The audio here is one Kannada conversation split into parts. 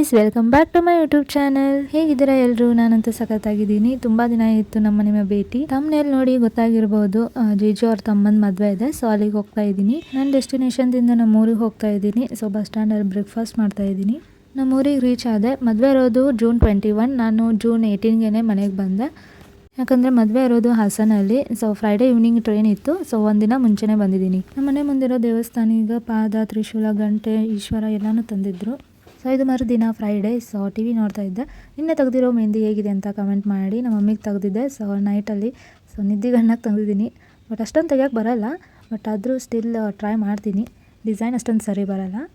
Guys, welcome back to my YouTube channel. ಹೇಗಿದ್ದೀರಾ ಎಲ್ಲರೂ? ನಾನಂತೂ ಸಖತ್ತಾಗಿದ್ದೀನಿ. ತುಂಬಾ ದಿನ ಇತ್ತು ನಿಮ್ಮ ಭೇಟಿ. ತಮ್ಮನೇಲಿ ನೋಡಿ ಗೊತ್ತಾಗಿರ್ಬೋದು, ಜೀಜು ಅವ್ರ ತಮ್ಮನ ಮದುವೆ ಇದೆ. ಸೊ ಅಲ್ಲಿಗೆ ಹೋಗ್ತಾ ಇದ್ದೀನಿ. ನನ್ನ ಡೆಸ್ಟಿನೇಷನ್ದಿಂದ ನಮ್ಮ ಊರಿಗೆ ಹೋಗ್ತಾ ಇದ್ದೀನಿ. ಸೊ ಬಸ್ ಸ್ಟ್ಯಾಂಡಲ್ಲಿ ಬ್ರೇಕ್ಫಾಸ್ಟ್ ಮಾಡ್ತಾ ಇದ್ದೀನಿ. ನಮ್ಮ ಊರಿಗೆ ರೀಚ್ ಆದೆ. ಮದುವೆ ಇರೋದು ಜೂನ್ 21. ನಾನು ಜೂನ್ 18ಗೆ ಮನೆಗೆ ಬಂದೆ. ಯಾಕಂದರೆ ಮದುವೆ ಇರೋದು ಹಾಸನಲ್ಲಿ. ಸೊ ಫ್ರೈಡೇ ಈವ್ನಿಂಗ್ ಟ್ರೈನ್ ಇತ್ತು. ಸೊ ಒಂದಿನ ಮುಂಚೆನೇ ಬಂದಿದ್ದೀನಿ. ನಮ್ಮ ಮನೆ ಮುಂದಿರೋ ದೇವಸ್ಥಾನ ಈಗ ಪಾದ, ತ್ರಿಶೂಲ, ಗಂಟೆ, ಈಶ್ವರ ಎಲ್ಲನೂ ತಂದಿದ್ರು. ಸೊ ಇದು ಮರುದಿನ ಫ್ರೈಡೇ. ಸೊ ಟಿ ವಿ ನೋಡ್ತಾ ಇದ್ದೆ. ನಿನ್ನೆ ತೆಗೆದಿರೋ ಮೆಹಂದಿ ಹೇಗಿದೆ ಅಂತ ಕಮೆಂಟ್ ಮಾಡಿ. ನಮ್ಮ ಮಮ್ಮಿಗೆ ತೆಗೆದಿದ್ದೆ. ಸೊ ನೈಟಲ್ಲಿ ನಿದ್ದೆಗಣ್ಣಕ್ಕೆ ತೆಗೆದಿದ್ದೀನಿ. ಬಟ್ ಅಷ್ಟೊಂದು ತೆಗಿಯೋಕ್ಕೆ ಬರೋಲ್ಲ. ಬಟ್ ಆದರೂ ಸ್ಟಿಲ್ ಟ್ರೈ ಮಾಡ್ತೀನಿ. ಡಿಸೈನ್ ಅಷ್ಟೊಂದು ಸರಿ ಬರೋಲ್ಲ.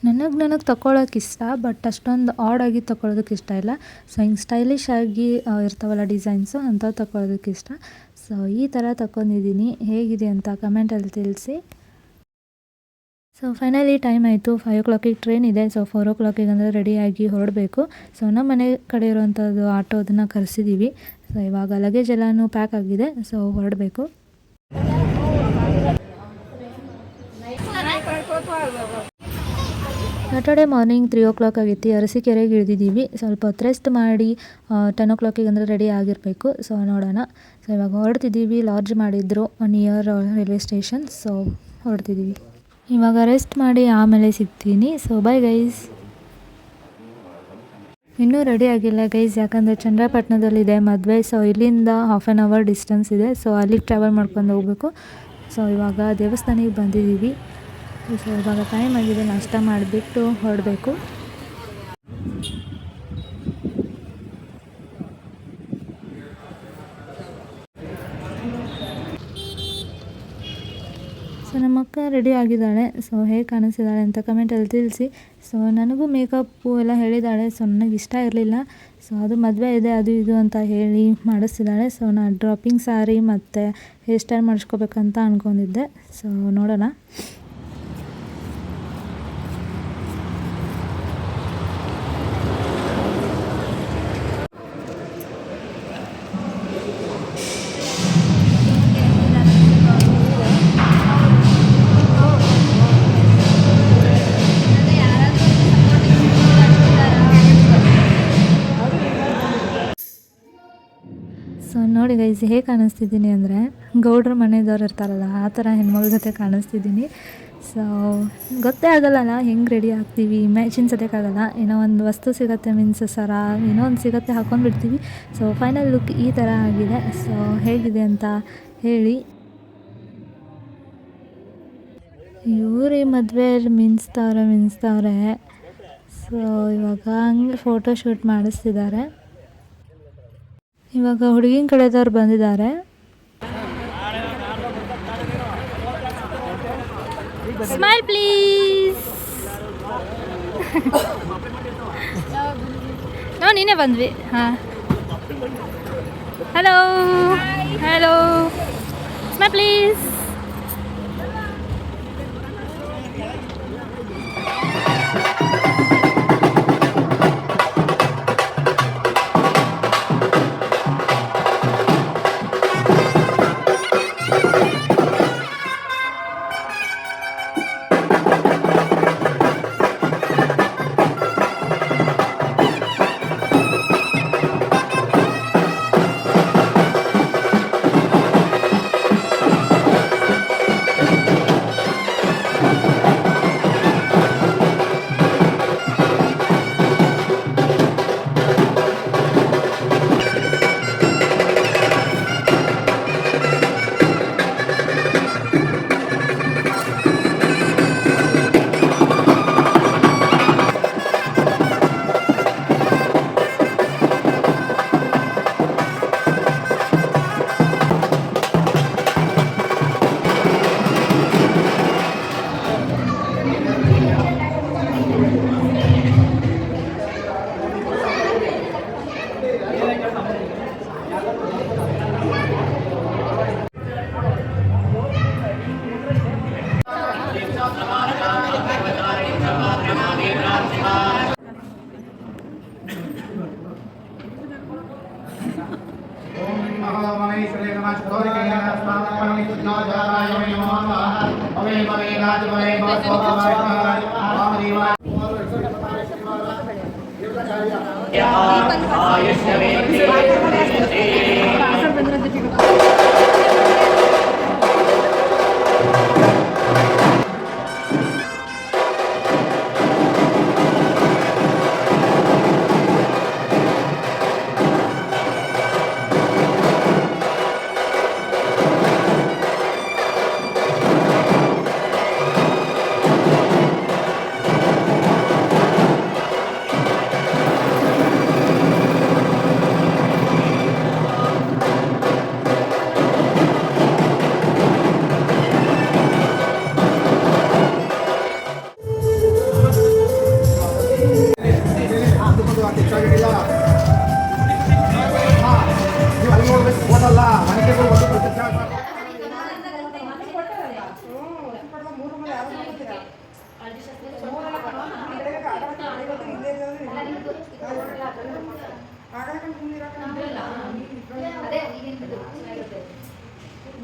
ನನಗೆ ತಗೊಳ್ಳೋಕೆ ಇಷ್ಟ. ಬಟ್ ಅಷ್ಟೊಂದು ಆಗಿ ತಗೊಳ್ಳೋದಕ್ಕೆ ಇಷ್ಟ ಇಲ್ಲ. ಸೊ ಹಿಂಗೆ ಸ್ಟೈಲಿಶ್ ಆಗಿ ಇರ್ತಾವಲ್ಲ ಡಿಸೈನ್ಸು, ಅಂಥವು ತಗೊಳ್ಳೋದಕ್ಕೆ ಇಷ್ಟ. ಸೊ ಈ ಥರ ತಗೊಂಡಿದ್ದೀನಿ. ಹೇಗಿದೆ ಅಂತ ಕಮೆಂಟಲ್ಲಿ ತಿಳಿಸಿ. ಸೊ ಫೈನಲಿ ಟೈಮ್ ಆಯಿತು. 5 o'clock ಟ್ರೈನ್ ಇದೆ. ಸೊ 4 o'clock ಅಂದರೆ ರೆಡಿಯಾಗಿ ಹೊರಡಬೇಕು. ಸೊ ನಮ್ಮ ಮನೆ ಕಡೆ ಇರುವಂಥದ್ದು ಆಟೋ, ಅದನ್ನು ಕರೆಸಿದ್ದೀವಿ. ಸೊ ಇವಾಗ ಲಗೇಜ್ ಎಲ್ಲನೂ ಪ್ಯಾಕ್ ಆಗಿದೆ. ಸೊ ಹೊರಡಬೇಕು. ಸಾಟರ್ಡೆ ಮಾರ್ನಿಂಗ್ 3 o'clock ಆಗಿತ್ತು. ಅರಸೀಕೆರೆಗೆ ಇಳಿದಿದ್ದೀವಿ. ಸ್ವಲ್ಪ ಹೊತ್ತು ರೆಸ್ಟ್ ಮಾಡಿ 10 o'clock ಅಂದರೆ ರೆಡಿ ಆಗಿರಬೇಕು. ಸೊ ನೋಡೋಣ. ಸೊ ಇವಾಗ ಹೊರಡ್ತಿದ್ದೀವಿ. ಲಾಡ್ಜ್ ಮಾಡಿದ್ರು ನಿಯರ್ ರೈಲ್ವೆ ಸ್ಟೇಷನ್. ಸೊ ಹೊರಡ್ತಿದ್ದೀವಿ. ಇವಾಗ ರೆಸ್ಟ್ ಮಾಡಿ ಆಮೇಲೆ ಸಿಗ್ತೀನಿ. So bye guys. ಇನ್ನೂ ರೆಡಿ ಆಗಿಲ್ಲ ಗೈಸ್, ಯಾಕಂದರೆ ಚನ್ನರಾಯಪಟ್ಟಣದಲ್ಲಿದೆ ಮದುವೆ. ಸೊ ಇಲ್ಲಿಂದ 1/2 hour ಡಿಸ್ಟೆನ್ಸ್ ಇದೆ. ಸೊ ಅಲ್ಲಿಗೆ ಟ್ರಾವೆಲ್ ಮಾಡ್ಕೊಂಡು ಹೋಗಬೇಕು. ಸೊ ಇವಾಗ ದೇವಸ್ಥಾನಕ್ಕೆ ಬಂದಿದ್ದೀವಿ. ಸೊ ಇವಾಗ ಟೈಮ್ ಆಗಿದೆ. ನಾಷ್ಟ ಮಾಡಿಬಿಟ್ಟು ಹೊರಡಬೇಕು. ಸೊ ನಮ್ಮ ಅಕ್ಕ ರೆಡಿ ಆಗಿದ್ದಾಳೆ. ಸೊ ಹೇಗೆ ಕಾಣಿಸ್ತಿದ್ದಾಳೆ ಅಂತ ಕಮೆಂಟಲ್ಲಿ ತಿಳಿಸಿ. ಸೊ ನನಗೂ ಮೇಕಪ್ಪು ಎಲ್ಲ ಹೇಳಿದ್ದಾಳೆ. ಸೊ ನನಗೆ ಇಷ್ಟ ಇರಲಿಲ್ಲ. ಸೊ ಅದು ಮದುವೆ ಇದೆ ಅದು ಇದು ಅಂತ ಹೇಳಿ ಮಾಡಿಸ್ತಿದ್ದಾಳೆ. ಸೊ ನಾನು ಡ್ರಾಪಿಂಗ್ ಸ್ಯಾರಿ ಮತ್ತು ಹೇರ್ ಸ್ಟೈಲ್ ಮಾಡಿಸ್ಕೋಬೇಕಂತ ಅಂದ್ಕೊಂಡಿದ್ದೆ. ಸೊ ನೋಡೋಣ. ಸೊ ನೋಡಿ ಗೈಸ್, ಹೇಗೆ ಕಾಣಿಸ್ತಿದ್ದೀನಿ ಅಂದರೆ ಗೌಡ್ರ ಮನೆಯದವ್ರು ಇರ್ತಾರಲ್ಲ ಆ ಥರ ಹೆಣ್ಮಗಳ ಜೊತೆ ಕಾಣಿಸ್ತಿದ್ದೀನಿ. ಸೊ ಗೊತ್ತೇ ಆಗೋಲ್ಲ ಹೆಂಗೆ ರೆಡಿ ಆಗ್ತೀವಿ, ಇಮ್ಯಾಜಿನ್ಸೋದಕ್ಕಾಗಲ್ಲ. ಏನೋ ಒಂದು ವಸ್ತು ಸಿಗುತ್ತೆ, ಮೀನ್ಸ್ ಸರ ಏನೋ ಒಂದು ಸಿಗುತ್ತೆ, ಹಾಕ್ಕೊಂಡ್ಬಿಡ್ತೀವಿ. ಸೊ ಫೈನಲ್ ಲುಕ್ ಈ ಥರ ಆಗಿದೆ. ಸೊ ಹೇಗಿದೆ ಅಂತ ಹೇಳಿ. ಇವ್ರು ಈ ಮದುವೆಯಲ್ಲಿ ಮಿಂಚ್ತವ್ರೆ. ಸೊ ಇವಾಗ ಹಂಗೆ ಫೋಟೋ ಶೂಟ್ ಮಾಡಿಸ್ತಿದ್ದಾರೆ. ಇವಾಗ ಹುಡುಗಿನ ಕಡೆದವ್ರು ಬಂದಿದ್ದಾರೆ. Smile please. ನಾವು ನೀನೇ ಬಂದ್ವಿ. ಹಾಂ, hello hello, smile please.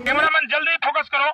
Cameraman जल्दी फोकस करो।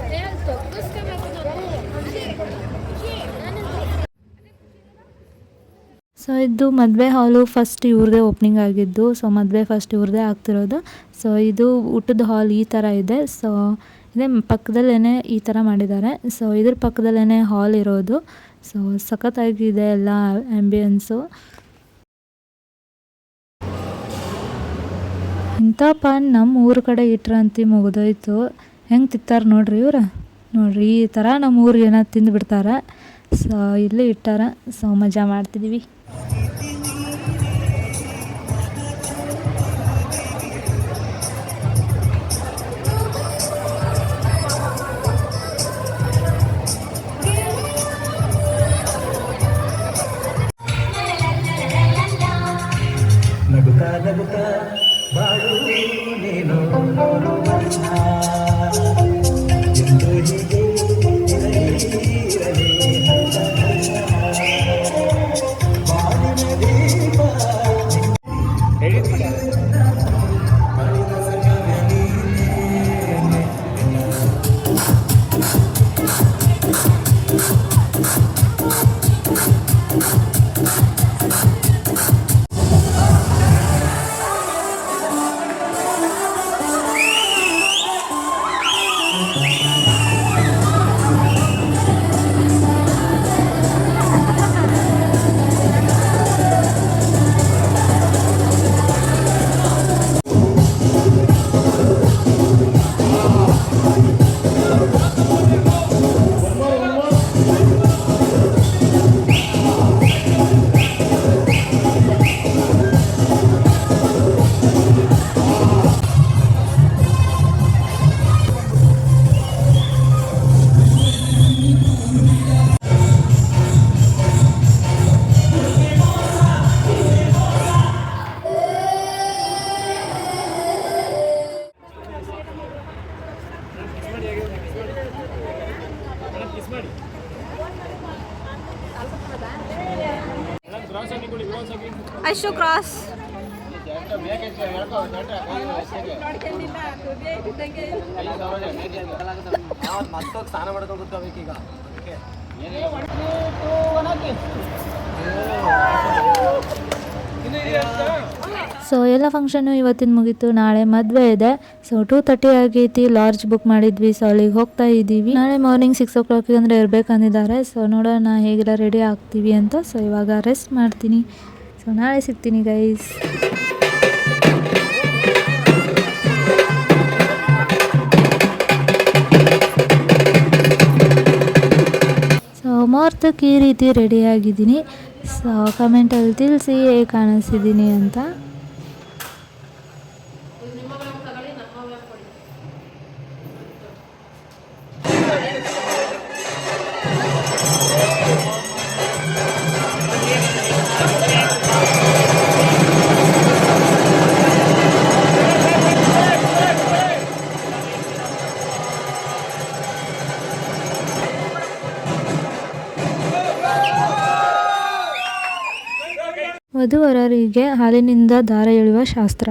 Real, busca ಸೊ ಇದು ಮದುವೆ ಹಾಲು ಫಸ್ಟ್ ಇವ್ರದೇ ಓಪನಿಂಗ್ ಆಗಿದ್ದು. ಸೊ ಮದುವೆ ಫಸ್ಟ್ ಇವ್ರದೇ ಆಗ್ತಿರೋದು. ಸೊ ಇದು ಊಟದ ಹಾಲ್ ಈ ಥರ ಇದೆ. ಸೊ ಇದೇ ಪಕ್ಕದಲ್ಲೇ ಈ ಥರ ಮಾಡಿದ್ದಾರೆ. ಸೊ ಇದ್ರ ಪಕ್ಕದಲ್ಲೇ ಹಾಲ್ ಇರೋದು. ಸೊ ಸಖತ್ತಾಗಿದೆ ಎಲ್ಲ ಆ್ಯಂಬಿಯನ್ಸು. ಇಂಥ ಪಾನ್ ನಮ್ಮ ಊರ ಕಡೆ ಇಟ್ರಂತಿ ಮುಗಿದೋಯ್ತು. ಹೆಂಗೆ ತಿಂತಾರೆ ನೋಡ್ರಿ ಇವ್ರು. ನೋಡ್ರಿ ಈ ಥರ ನಮ್ಮ ಊರಿಗೆ ಏನೋ ತಿಂದುಬಿಡ್ತಾರೆ. ಸೊ ಇಲ್ಲಿ ಇಟ್ಟಾರ. ಸೊ ಮಜಾ ಮಾಡ್ತಿದ್ದೀವಿ. ನಗುತ್ತಾ ನಗುತ್ತಾ ಬಾಳು ನೀನು ಎಂದು ಹೀಗೆ ಇರಲಿ ಬಾಳಿನ ದೀಪ ಐಶು ಕ್ರಾಸ್ ಮತ್ತೊಂದು ಸ್ನಾನ ಮಾಡ್ಕೊಂಡು ಕೂತ್ಕೋಬೇಕೀಗ. ಸೊ ಎಲ್ಲ ಫಂಕ್ಷನ್ನು ಇವತ್ತಿನ ಮುಗೀತು. ನಾಳೆ ಮದುವೆ ಇದೆ. ಸೊ 2:30 ಆಗೈತಿ. ಲಾಡ್ಜ್ ಬುಕ್ ಮಾಡಿದ್ವಿ. ಸೊ ಅಲ್ಲಿಗೆ ಹೋಗ್ತಾ ಇದ್ದೀವಿ. ನಾಳೆ ಮಾರ್ನಿಂಗ್ 6 o'clock ಅಂದರೆ ಇರಬೇಕಂದಿದ್ದಾರೆ. ಸೊ ನೋಡೋಣ ಹೇಗೆಲ್ಲ ರೆಡಿ ಆಗ್ತೀವಿ ಅಂತ. ಸೊ ಇವಾಗ ರೆಸ್ಟ್ ಮಾಡ್ತೀನಿ. ಸೊ ನಾಳೆ ಸಿಗ್ತೀನಿ ಗೈಸ್. ಸೊ ಮುಹೂರ್ತಕ್ಕೆ ಈ ರೀತಿ ರೆಡಿಯಾಗಿದ್ದೀನಿ. ಸೊ ಕಮೆಂಟಲ್ಲಿ ತಿಳಿಸಿ ಹೇಗೆ ಕಾಣಿಸ್ತಿದ್ದೀನಿ ಅಂತ. ವಧುವರರಿಗೆ ಹಾಲಿನಿಂದ ದಾರ ಎಳೆಯುವ ಶಾಸ್ತ್ರ.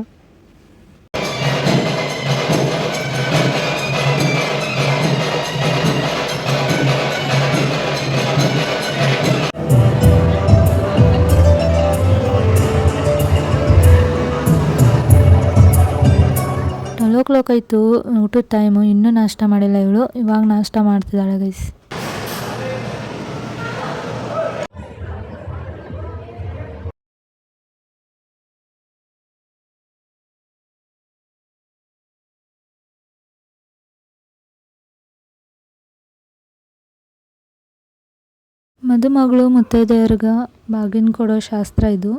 ಕ್ಲಾಕ್ ಆಯಿತು ಊಟದ ಟೈಮು. ಇನ್ನೂ ನಾಷ್ಟ ಮಾಡಿಲ್ಲ ಇವಳು. ಇವಾಗ ನಾಷ್ಟ ಮಾಡ್ತಿದ್ದಾಳೆ ಗೈಸ್. ಮದುಮಗಳು ಮುತ್ತೈದೆಯರ್ಗ ಬಾಗಿನ ಕೊಡೋ ಶಾಸ್ತ್ರ ಇದು.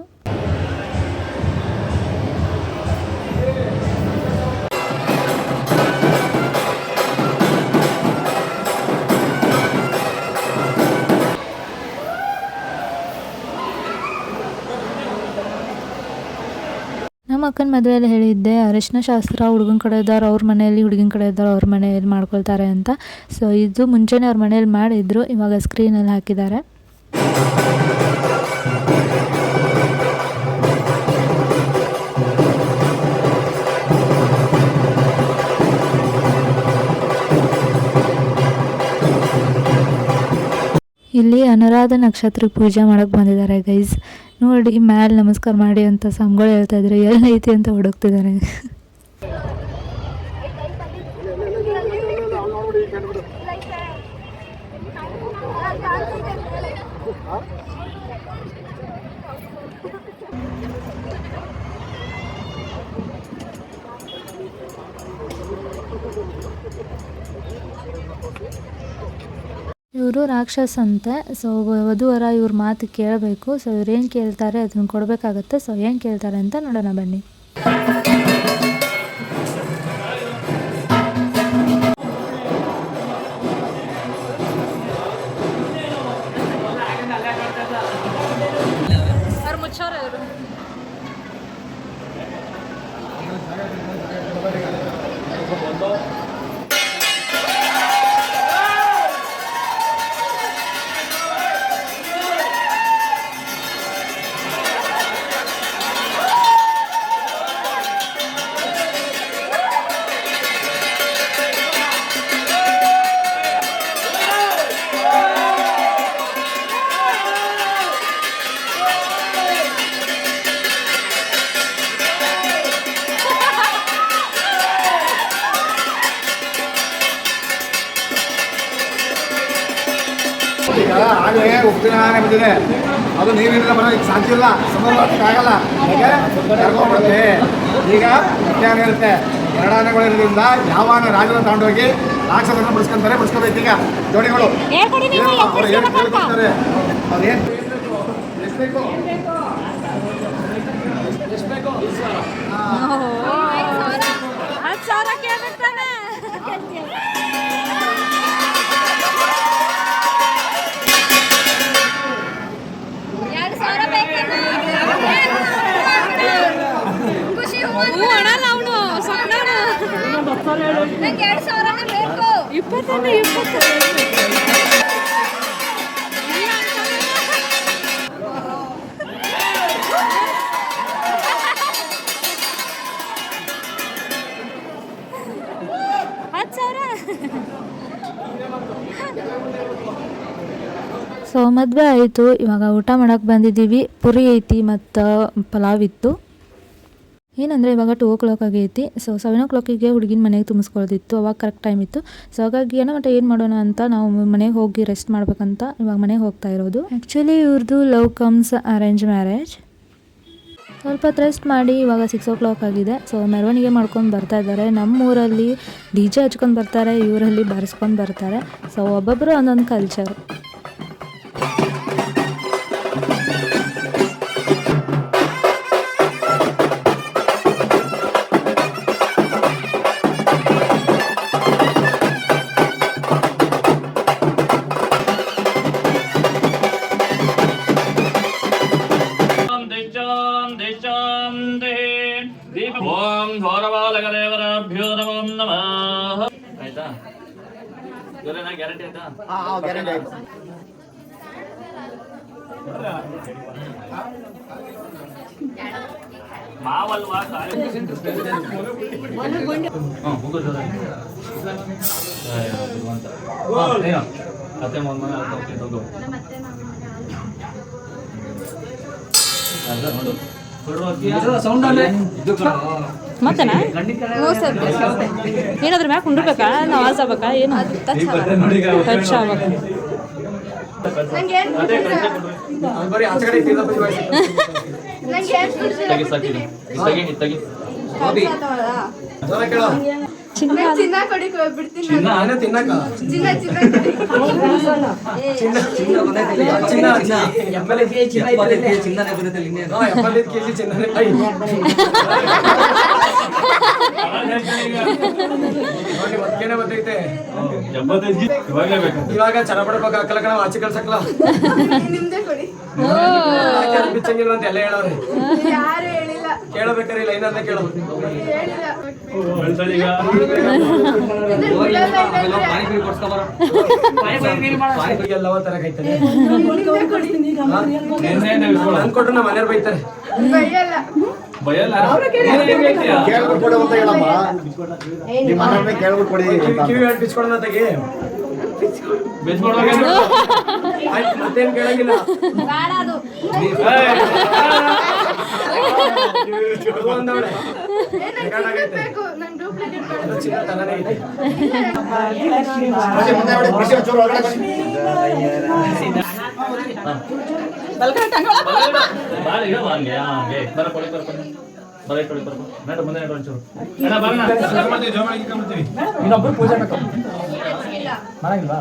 ನಮ್ಮ ಅಕ್ಕನ ಮದುವೆಯಲ್ಲಿ ಹೇಳಿದ್ದೆ ಅರಿಶಿನ ಶಾಸ್ತ್ರ ಹುಡುಗನ ಕಡೆ ಇದ್ದವ್ರು ಅವ್ರ ಮನೆಯಲ್ಲಿ, ಹುಡುಗಿನ ಕಡೆ ಇದ್ದವ್ರು ಅವ್ರ ಮನೆಯಲ್ಲಿ ಮಾಡ್ಕೊಳ್ತಾರೆ ಅಂತ. ಸೊ ಇದು ಮುಂಚೆನೇ ಅವ್ರ ಮನೇಲಿ ಮಾಡಿದ್ರು, ಇವಾಗ ಸ್ಕ್ರೀನಲ್ಲಿ ಹಾಕಿದ್ದಾರೆ. ಇಲ್ಲಿ ಅನುರಾಧ ನಕ್ಷತ್ರಕ್ಕೆ ಪೂಜೆ ಮಾಡಕ್ಕೆ ಬಂದಿದ್ದಾರೆ ಗೈಸ್. ನೋಡಿ ಮ್ಯಾಲೆ ನಮಸ್ಕಾರ ಮಾಡಿ ಅಂತ ಸ್ವಾಮಿಗಳು ಹೇಳ್ತಾ ಇದ್ದಾರೆ, ಎಲ್ಲೈತಿ ಅಂತ ಹುಡುಕ್ತಿದ್ದಾರೆ. ಇವರು ರಾಕ್ಷಸ ಅಂತೆ. ಸೊ ವಧುವರ ಇವ್ರ ಮಾತು ಕೇಳಬೇಕು. ಸೊ ಇವ್ರು ಏನು ಕೇಳ್ತಾರೆ ಅದನ್ನ ಕೊಡಬೇಕಾಗತ್ತೆ. ಸೊ ಏನು ಕೇಳ್ತಾರೆ ಅಂತ ನೋಡೋಣ ಬನ್ನಿ. ಅವ್ರು ಮುಚ್ಚೋರು ಇವರು. ಈಗ ಆಗಲೇ ಉಪ್ಪಿನಾನೆ ಬಂದಿದೆ, ಅದು ನೀರಿನಿಂದ ಬರೋದಕ್ಕೆ ಸಾಧ್ಯ ಇಲ್ಲ, ಆಗಲ್ಲ. ಕರ್ಕೊಂಡ್ಬಿಡುತ್ತೆ. ಈಗ ಉಪ್ಪಿನಾನೆ ಇರುತ್ತೆ, ಎರಡಾನೆಗಳಿರೋದ್ರಿಂದ ಯಾವ ಆನೆ ರಾಜನ ತಗೊಂಡೋಗಿ ರಾಕ್ಷಸರನ್ನ ಬಿಡಿಸ್ಕೊಂತಾರೆ, ಬಿಡಿಸ್ಕೋಬೇಕು. ಈಗ ಜೋಡಿಗಳು ಅವ್ರು ಏನು ಕೇಳ್ಕೊಳ್ತಾರೆ, ಅವ್ರು ಏನು ಎಷ್ಟು ಬೇಕು ಎಷ್ಟು ಬೇಕು 10,000 ಕೇಳ್ಬಿಡ್ತಾನೆ. ಸೊ ಮದುವೆ ಆಯಿತು. ಇವಾಗ ಊಟ ಮಾಡಕ್ಕೆ ಬಂದಿದ್ದೀವಿ. ಪುರಿ ಐತಿ ಮತ್ತು ಪಲಾವ್ ಇತ್ತು. ಏನಂದರೆ ಇವಾಗ 2 o'clock ಆಗೈತಿ. ಸೊ 7 o'clock ಹುಡುಗಿನ ಮನೆಗೆ ತುಂಬಿಸ್ಕೊಳ್ದಿತ್ತು. ಅವಾಗ ಕರೆಕ್ಟ್ ಟೈಮ್ ಇತ್ತು. ಸೊ ಹಾಗಾಗಿ ಏನೋ ಮಟ್ಟ ಏನು ಮಾಡೋಣ ಅಂತ ನಾವು ಮನೆಗೆ ಹೋಗಿ ರೆಸ್ಟ್ ಮಾಡ್ಬೇಕಂತ ಇವಾಗ ಮನೆಗೆ ಹೋಗ್ತಾ ಇರೋದು. ಆ್ಯಕ್ಚುಲಿ ಇವ್ರದ್ದು ಲವ್ ಕಮ್ಸ್ ಅರೇಂಜ್ ಮ್ಯಾರೇಜ್. ಸ್ವಲ್ಪ ರೆಸ್ಟ್ ಮಾಡಿ ಇವಾಗ 6 o'clock ಆಗಿದೆ. ಸೊ ಮೆರವಣಿಗೆ ಮಾಡ್ಕೊಂಡು ಬರ್ತಾ ಇದ್ದಾರೆ. ನಮ್ಮೂರಲ್ಲಿ DJ ಹಚ್ಕೊಂಡು ಬರ್ತಾರೆ, ಇವರಲ್ಲಿ ಬಾರಿಸ್ಕೊಂಡು ಬರ್ತಾರೆ. ಸೊ ಒಬ್ಬೊಬ್ಬರು ಒಂದೊಂದು ಕಲ್ಚರ್. ಓಂ ಘೋರಬಾಲಕದೇವರಾಭ್ಯೋ ನಮೋ ನಮಃ. ಆಯ್ತಾ? ಇವರೇನಾ ಗ್ಯಾರಂಟಿ ಆಯ್ತಾ? ಗ್ಯಾರಂಟಿ ಆಯ್ತು. ಮಾವಲ್ವಾ ಅತ್ತೆ ಮೊನ್ನೆ ನೋಡು ಮತ್ತೇನಾ ಏನಾದ್ರೂ ಮ್ಯಾಕ್ ಕುಂಡಿರ್ಬೇಕಾ, ನಾವು ಆಸ್ ಆಗ್ಬೇಕಾ, ಏನು ಟಚ್ ಆಗ್ಬೇಕು. ಚಿನ್ನ ಕೊಡಿ ಬಿಡ್ತೀನಿ. ಚಿನ್ನ ತಿನ್ನಕ ಚಿನ್ನನೇ ಬರುತ್ತೆ. 70 kg ಚಿನ್ನನೇ ಬರ್ತೈತೆ. ಇವಾಗ ಚೆನ್ನಾಗ್ ಪಡ್ಬೇಕು ಹಾಕಲ್ಲ ಕಣ, ಆಚೆ ಕಳ್ಸಕ್ಲ ನಿಮ್ದೇ ಕೊಡಿ. ಬಿಚ್ಚಂಗಿಲ್ಲ ಅಂತ ಎಲ್ಲ ಹೇಳವ್ರೆ. ಯಾರು ಹೇಳಿಲ್ಲ, ಕೇಳಬೇಕಾರೆ ಇಲ್ಲ ಇನ್ನೊಂದೇ ಕೇಳಬೇಕು. ಹೇಳಿಲ್ಲ. ಎಲ್ಲವ ತರ ಕೈತಾರೆ ನಿಮ್ದೇ ಕೊಡಿ. ನನ್ ಕೊಟ್ರು ನಮ್ಮ ಮನೆಯವ್ರು ಬೈತಾರೆ. ಬೈಯಲ್ಲ. ಕೇಳ್ಬಿಟ್ಟು ಕೊಡಿ ಅಂತ ಹೇಳಮ್ಮ. ನಿಮ್ಮ ಮನೆಯವ್ರನ್ನೇ ಕೇಳ್ಬಿಟ್ಟು ಕೊಡಿ. ಕಿವಿ ಬಿಚ್ಕೊಡೋಣ ತೆಗಿ. ಮತ್ತೇನ್ ಕೇಳಂಗಿಲ್ಲ ಅದು ಒಂದವಳೆ ಬೇಕು ನಂಗೆ ಡೂಪ್ಲಿಕೇಟ್ ಚಿನ್ನ ತನನೇ ಐತೆ ಬನ್ನಿ, ಮುಂದೆ ನೋಡಿ, ಬಿಸಿ ಒಂಚೂರು ಒಳಗಡೆ ಬನ್ನಿ. ಬಾಳ ಇಡೋ ಹಂಗೆ ಹಂಗೆ ಬರ ಕೊಡಿ ಬರ್ಕೊಂಡು ಬರ ಕೊಡಿ ಬರ್ಕೊಂಡು ನಡು ಮುಂದೆ ನಡು ಒಂಚೂರು ಅಣ್ಣ ಬರೋಣ ಇನ್ನೊಬ್ರು ಪೂಜೆ ಬೇಕು ಮಾಡಂಗಿಲ್ವಾ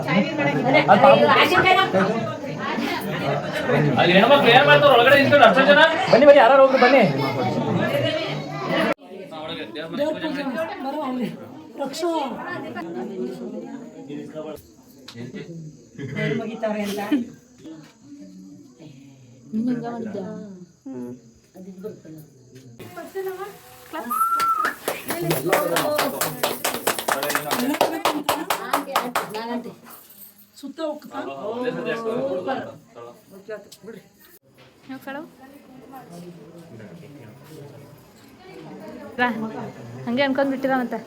ಅಲ್ಲಿ ಹೆಣ್ಮಕ್ಳು ಏನ್ ಮಾಡ್ತಾರ ಒಳಗಡೆ ನಿಂತ್ಕೊಂಡು ಅಷ್ಟು ಜನ ಬನ್ನಿ ಬನ್ನಿ ಯಾರು ಹೋಗ್ರು ಬನ್ನಿ ಒಳಗೆ ದೇವ್ರ ಮನೆ ಪೂಜೆ ಮಾಡಿ. ಒಂದೇ ಸತಿ ಹಾಕ್ತಾರೆ. ಹಂಗೆ ಅನ್ಕೊಂಡ್ ಬಿಟ್ಟಿರ ಮತ್ತೆ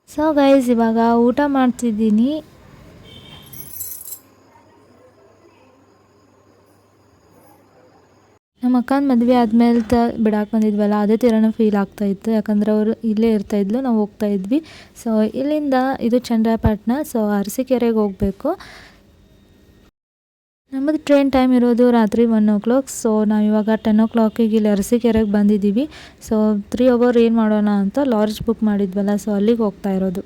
ಸೊ ಗೈಸ್ ಇವಾಗ ಊಟ ಮಾಡ್ತಿದ್ದೀನಿ. ನಮ್ಮ ಅಕ್ಕನ ಮದುವೆ ಆದಮೇಲೆ ಬಿಡಾಕೆ ಬಂದಿದ್ವಲ್ಲ ಅದೇ ಥರನೂ ಫೀಲ್ ಆಗ್ತಾಯಿತ್ತು. ಯಾಕಂದರೆ ಅವರು ಇಲ್ಲೇ ಇರ್ತಾಯಿದ್ಲು, ನಾವು ಹೋಗ್ತಾ ಇದ್ವಿ. ಸೊ ಇಲ್ಲಿಂದ ಇದು ಚನ್ನರಾಯಪಟ್ಟಣ. ಸೊ ಅರಸೀಕೆರೆಗೆ ಹೋಗಬೇಕು. ನಮ್ಮದು ಟ್ರೈನ್ ಟೈಮ್ ಇರೋದು ರಾತ್ರಿ 1 o'clock. ಸೊ ನಾವಿವಾಗ 10 o'clock ಇಲ್ಲಿ ಅರಸೀಕೆರೆಗೆ ಬಂದಿದ್ದೀವಿ. ಸೊ 3 hour ಏನು ಮಾಡೋಣ ಅಂತ ಲಾಡ್ಜ್ ಬುಕ್ ಮಾಡಿದ್ವಲ್ಲ, ಸೊ ಅಲ್ಲಿಗೆ ಹೋಗ್ತಾ ಇರೋದು.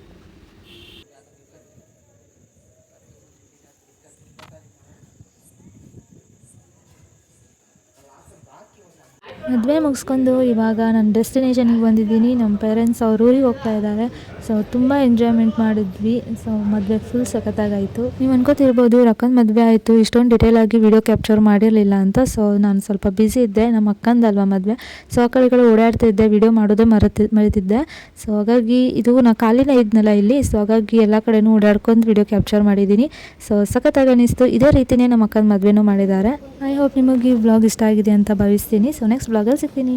ಮದುವೆ ಮುಗಿಸ್ಕೊಂಡು ಇವಾಗ ನನ್ನ ಡೆಸ್ಟಿನೇಷನಿಗೆ ಬಂದಿದ್ದೀನಿ. ನಮ್ಮ ಪೇರೆಂಟ್ಸ್ ಅವ್ರ ಊರಿಗೆ ಹೋಗ್ತಾ ಇದ್ದಾರೆ. ಸೊ ತುಂಬ ಎಂಜಾಯ್ಮೆಂಟ್ ಮಾಡಿದ್ವಿ. ಸೊ ಮದುವೆ ಫುಲ್ ಸಖತ್ತಾಗಾಯಿತು. ನೀವು ಅನ್ಕೋತಿರ್ಬೋದು ಅಕ್ಕನ ಮದುವೆ ಆಯಿತು, ಇಷ್ಟೊಂದು ಡಿಟೇಲಾಗಿ ವಿಡಿಯೋ ಕ್ಯಾಪ್ಚರ್ ಮಾಡಿರಲಿಲ್ಲ ಅಂತ. ಸೊ ನಾನು ಸ್ವಲ್ಪ ಬ್ಯುಸಿ ಇದ್ದೆ, ನಮ್ಮ ಅಕ್ಕಂದಲ್ವ ಮದುವೆ. ಸೊ ಆ ಕಡೆ ಓಡಾಡ್ತಿದ್ದೆ, ವಿಡಿಯೋ ಮಾಡೋದೇ ಮರೆತಿದ್ದೆ. ಸೊ ಹಾಗಾಗಿ ಇದು ನಾ ಖಾಲಿನೇ ಇದ್ನಲ್ಲ ಇಲ್ಲಿ. ಸೊ ಹಾಗಾಗಿ ಎಲ್ಲ ಕಡೆನೂ ಓಡಾಡ್ಕೊಂಡು ವಿಡಿಯೋ ಕ್ಯಾಪ್ಚರ್ ಮಾಡಿದ್ದೀನಿ. ಸೊ ಸಖತ್ತಾಗಿ ಅನ್ನಿಸ್ತು. ಇದೇ ರೀತಿಯೇ ನಮ್ಮ ಅಕ್ಕನ ಮದುವೆನೂ ಮಾಡಿದ್ದಾರೆ. ಐ ಹೋಪ್ ನಿಮಗೆ ಈ ವ್ಲಾಗ್ ಇಷ್ಟ ಆಗಿದೆ ಅಂತ ಭಾವಿಸ್ತೀನಿ. ಸೊ ನೆಕ್ಸ್ಟ್ ವ್ಲಾಗಲ್ಲಿ ಸಿಗ್ತೀನಿ.